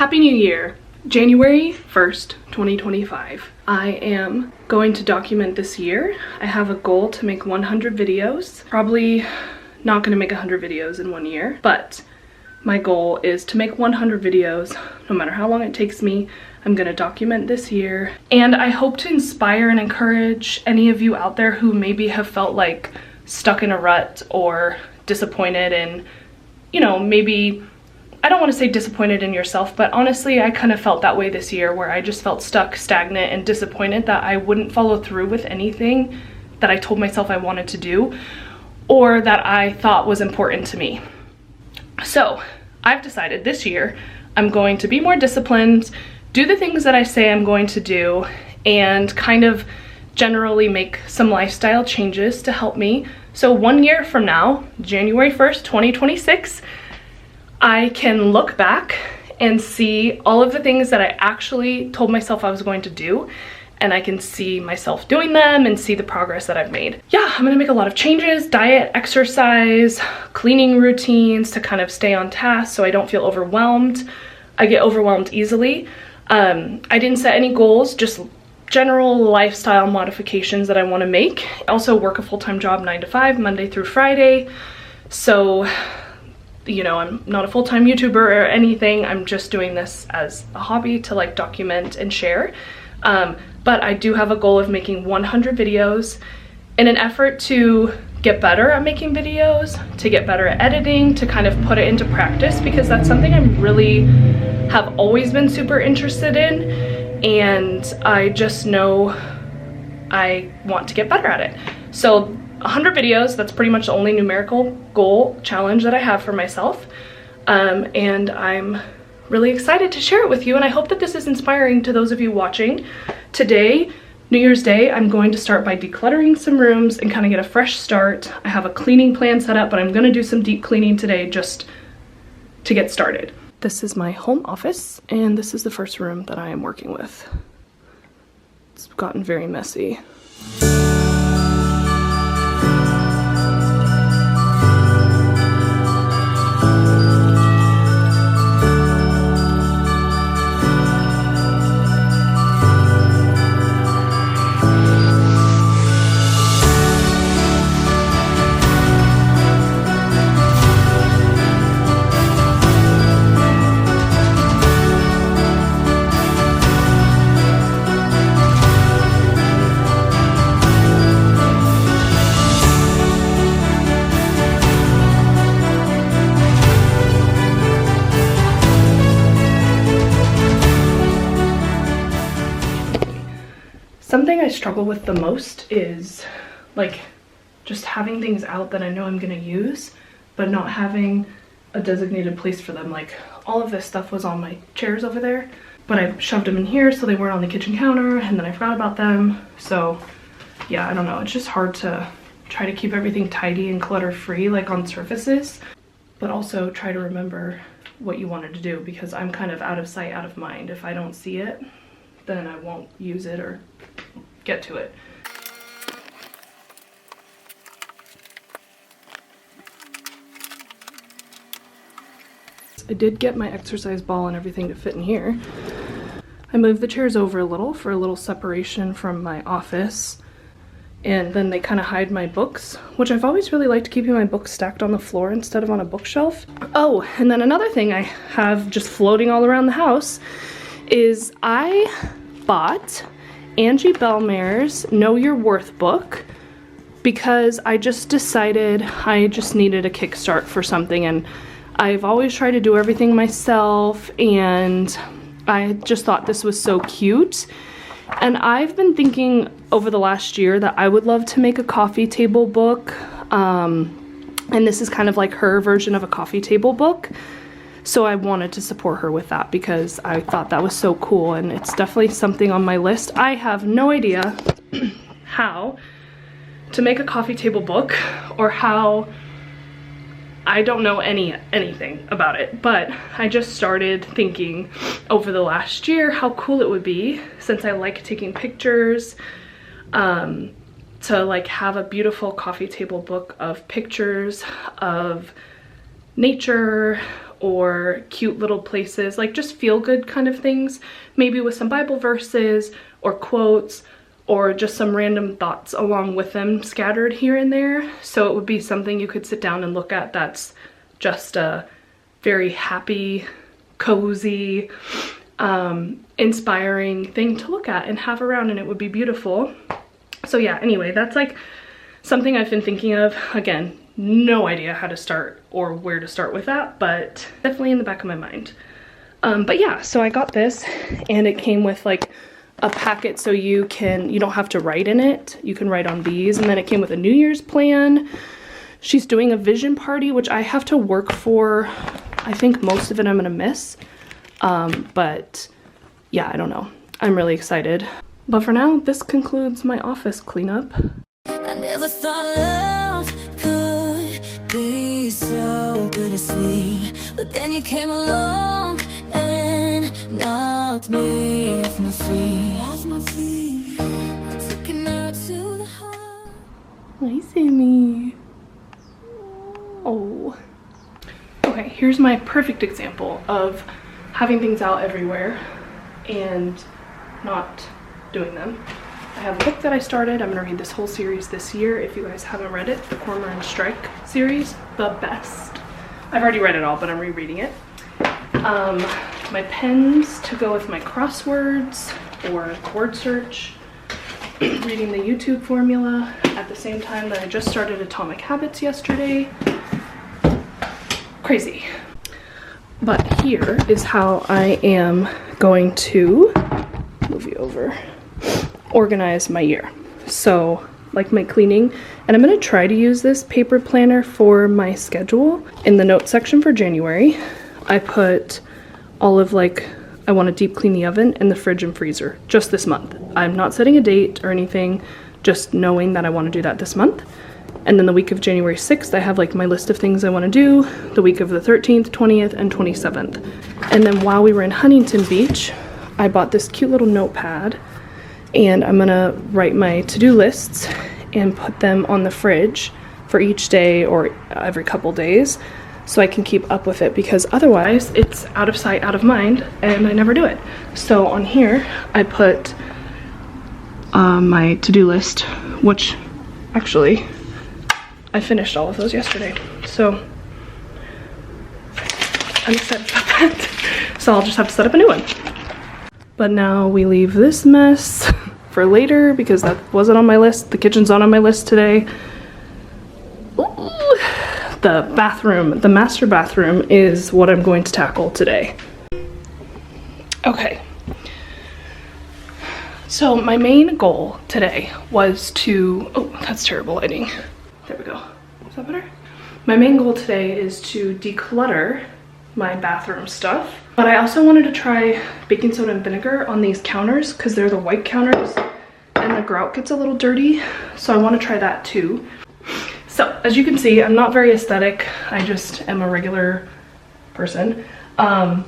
Happy New Year! January 1st, 2025. I am going to document this year. I have a goal to make 100 videos. Probably not gonna make 100 videos in 1 year, but my goal is to make 100 videos, no matter how long it takes me. I'm gonna document this year. And I hope to inspire and encourage any of you out there who maybe have felt like stuck in a rut or disappointed and, you know, maybe, I don't want to say disappointed in yourself, but honestly, I kind of felt that way this year, where I just felt stuck, stagnant, and disappointed that I wouldn't follow through with anything that I told myself I wanted to do or that I thought was important to me. So I've decided this year I'm going to be more disciplined, do the things that I say I'm going to do, and kind of generally make some lifestyle changes to help me. So 1 year from now, January 1st, 2026, I can look back and see all of the things that I actually told myself I was going to do, and I can see myself doing them and see the progress that I've made. Yeah, I'm gonna make a lot of changes: diet, exercise, cleaning routines to kind of stay on task so I don't feel overwhelmed. I get overwhelmed easily. I didn't set any goals, just general lifestyle modifications that I want to make. I also work a full-time job 9 to 5, Monday through Friday. So, you know, I'm not a full-time YouTuber or anything. I'm just doing this as a hobby to like document and share. But I do have a goal of making 100 videos in an effort to get better at making videos, to get better at editing, to kind of put it into practice, because that's something I really have always been super interested in, and I just know I want to get better at it. So 100 videos, that's pretty much the only numerical goal challenge that I have for myself, and I'm really excited to share it with you, and I hope that this is inspiring to those of you watching. Today, New Year's Day, I'm going to start by decluttering some rooms and kind of get a fresh start. I have a cleaning plan set up, but I'm going to do some deep cleaning today just to get started. This is my home office, and this is the first room that I am working with. It's gotten very messy. Something I struggle with the most is like just having things out that I know I'm gonna use, but not having a designated place for them. Like all of this stuff was on my chairs over there, but I shoved them in here so they weren't on the kitchen counter, and then I forgot about them. So yeah, I don't know, it's just hard to try to keep everything tidy and clutter free, like on surfaces, but also try to remember what you wanted to do, because I'm kind of out of sight, out of mind. If I don't see it, then I won't use it or get to it. I did get my exercise ball and everything to fit in here. I moved the chairs over a little for a little separation from my office, and then they kind of hide my books, which I've always really liked, keeping my books stacked on the floor instead of on a bookshelf. Oh, and then another thing I have just floating all around the house is I bought Angie Bellmare's Know Your Worth book because I just decided I just needed a kickstart for something, and I've always tried to do everything myself, and I just thought this was so cute. And I've been thinking over the last year that I would love to make a coffee table book, and this is kind of like her version of a coffee table book. So I wanted to support her with that because I thought that was so cool, and it's definitely something on my list. I have no idea how to make a coffee table book, or how, I don't know anything about it, but I just started thinking over the last year how cool it would be, since I like taking pictures, to like have a beautiful coffee table book of pictures of nature or cute little places, like just feel good kind of things, maybe with some Bible verses or quotes or just some random thoughts along with them scattered here and there. So it would be something you could sit down and look at that's just a very happy, cozy, inspiring thing to look at and have around, and it would be beautiful. So yeah, anyway, that's like something I've been thinking of. Again, no idea how to start or where to start with that, but definitely in the back of my mind. But yeah, so I got this and it came with like a packet so you don't have to write in it. You can write on these, and then it came with a New Year's plan. She's doing a vision party, which I have to work for. I think most of it I'm gonna miss. But yeah, I don't know. I'm really excited. But for now, this concludes my office cleanup. I never thought love could be so bittersweet, but then you came along and knocked me off my feet. I took it out to the heart. Hi, Sammy. Oh. Okay, here's my perfect example of having things out everywhere and not doing them. I have a book that I started. I'm gonna read this whole series this year. If you guys haven't read it, the Cormoran Strike series, the best. I've already read it all, but I'm rereading it. My pens to go with my crosswords or word search. Reading the YouTube formula at the same time that I just started Atomic Habits yesterday. Crazy. But here is how I am going to move you over. Organize my year. So like my cleaning, and I'm going to try to use this paper planner for my schedule. In the notes section for January, I put all of like, I want to deep clean the oven and the fridge and freezer just this month. I'm not setting a date or anything, just knowing that I want to do that this month. And then the week of January 6th, I have like my list of things I want to do, the week of the 13th, 20th, and 27th. And then while we were in Huntington Beach, I bought this cute little notepad, and I'm gonna write my to-do lists and put them on the fridge for each day or every couple days so I can keep up with it, because otherwise it's out of sight, out of mind, and I never do it. So on here, I put my to-do list, which actually I finished all of those yesterday. So I'm excited about that. So I'll just have to set up a new one. But now we leave this mess for later because that wasn't on my list. The kitchen's not on my list today. Ooh. The bathroom, the master bathroom, is what I'm going to tackle today. Okay. So my main goal today was to, oh, that's terrible lighting. There we go. Is that better? My main goal today is to declutter my bathroom stuff, but I also wanted to try baking soda and vinegar on these counters because they're the white counters and the grout gets a little dirty, so I want to try that too. So as you can see, I'm not very aesthetic. I just am a regular person, but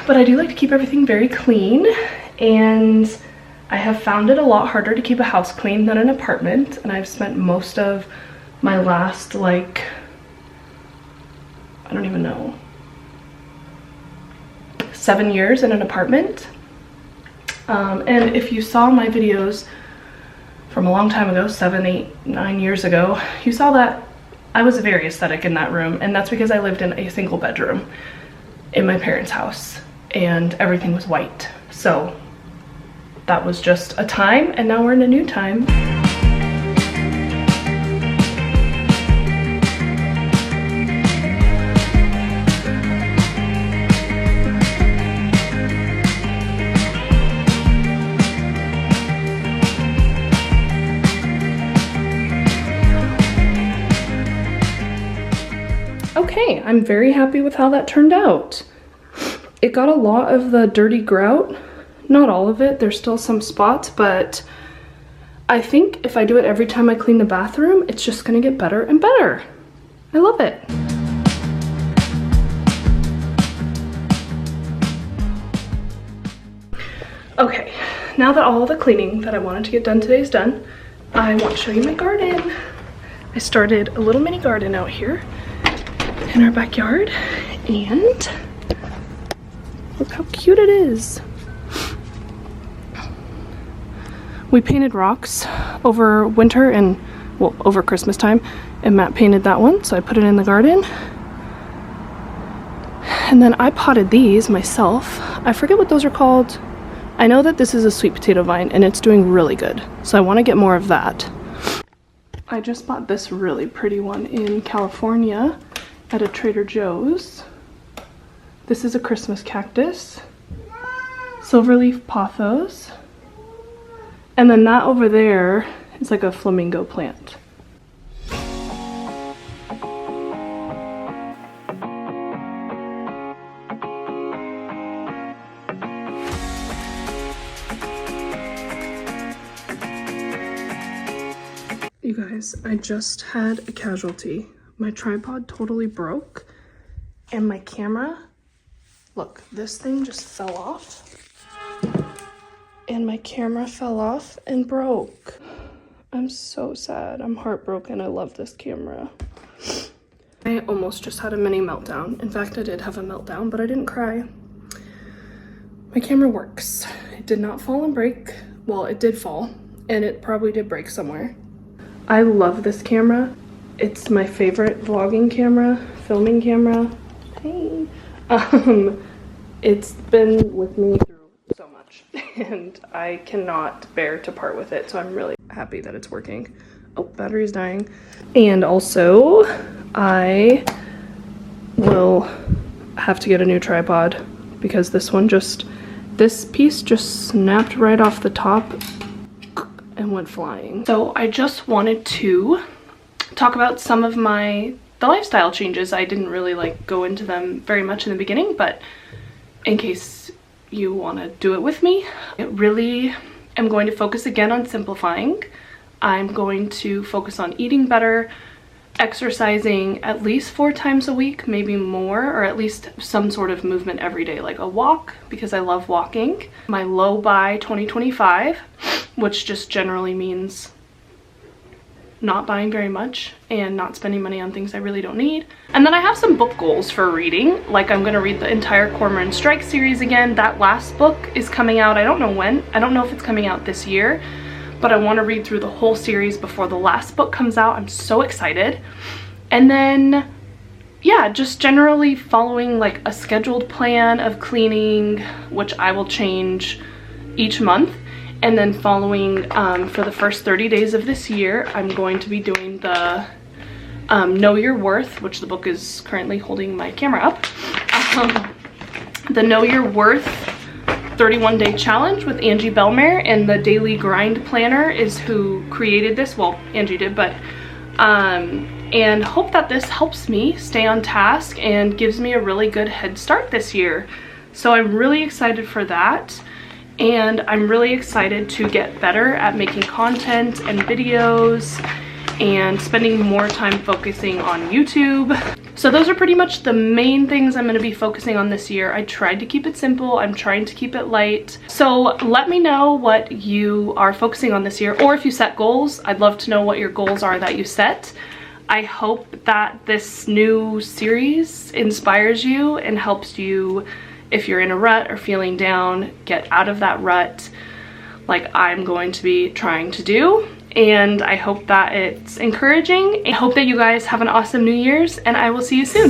I do like to keep everything very clean, and I have found it a lot harder to keep a house clean than an apartment, and I've spent most of my last, like, I don't even know, 7 years in an apartment. And if you saw my videos from a long time ago, 7, 8, 9 years ago, you saw that I was very aesthetic in that room, and that's because I lived in a single bedroom in my parents' house and everything was white. So that was just a time, and now we're in a new time. Okay, I'm very happy with how that turned out. It got a lot of the dirty grout, not all of it, there's still some spots, but I think if I do it every time I clean the bathroom, it's just gonna get better and better. I love it. Okay, now that all the cleaning that I wanted to get done today is done, I want to show you my garden. I started a little mini garden out here in our backyard, And look how cute it is. We painted rocks over winter and, well, over Christmas time, and Matt painted that one, so I put it in the garden. And then I potted these myself. I forget what those are called. I know that this is a sweet potato vine and it's doing really good, so I want to get more of that. I just bought this really pretty one in California at a Trader Joe's. This is a Christmas cactus, silverleaf pothos, and then that over there is like a flamingo plant. You guys, I just had a casualty. My tripod totally broke, and my camera, look, this thing just fell off. And my camera fell off and broke. I'm so sad. I'm heartbroken. I love this camera. I almost just had a mini meltdown. In fact, I did have a meltdown, but I didn't cry. My camera works. It did not fall and break. Well, it did fall, and it probably did break somewhere. I love this camera. It's my favorite vlogging camera, filming camera. Hey. It's been with me through so much, and I cannot bear to part with it, so I'm really happy that it's working. Oh, battery's dying. And also, I will have to get a new tripod because this piece just snapped right off the top and went flying. So I just wanted to talk about some of the lifestyle changes. I didn't really go into them very much in the beginning, but in case you want to do it with me, I really am going to focus again on simplifying. I'm going to focus on eating better, exercising at least 4 times a week, maybe more, or at least some sort of movement every day, like a walk, because I love walking. My low buy 2025, which just generally means not buying very much and not spending money on things I really don't need. And then I have some book goals for reading. Like, I'm gonna read the entire Cormoran Strike series again. That last book is coming out, I don't know when. I don't know if it's coming out this year, but I want to read through the whole series before the last book comes out. I'm so excited. And then, yeah, just generally following a scheduled plan of cleaning, which I will change each month. And then following, for the first 30 days of this year, I'm going to be doing the Know Your Worth, which the book is currently holding my camera up. The Know Your Worth 31-day challenge with Angie Bellmare, and the Daily Grind Planner is who created this. Well, Angie did, but and hope that this helps me stay on task and gives me a really good head start this year. So I'm really excited for that, and I'm really excited to get better at making content and videos and spending more time focusing on YouTube. So those are pretty much the main things I'm going to be focusing on this year. I tried to keep it simple. I'm trying to keep it light. So let me know what you are focusing on this year, or if you set goals. I'd love to know what your goals are that you set. I hope that this new series inspires you and helps you, if you're in a rut or feeling down, get out of that rut like I'm going to be trying to do. And I hope that it's encouraging. I hope that you guys have an awesome New Year's, and I will see you soon.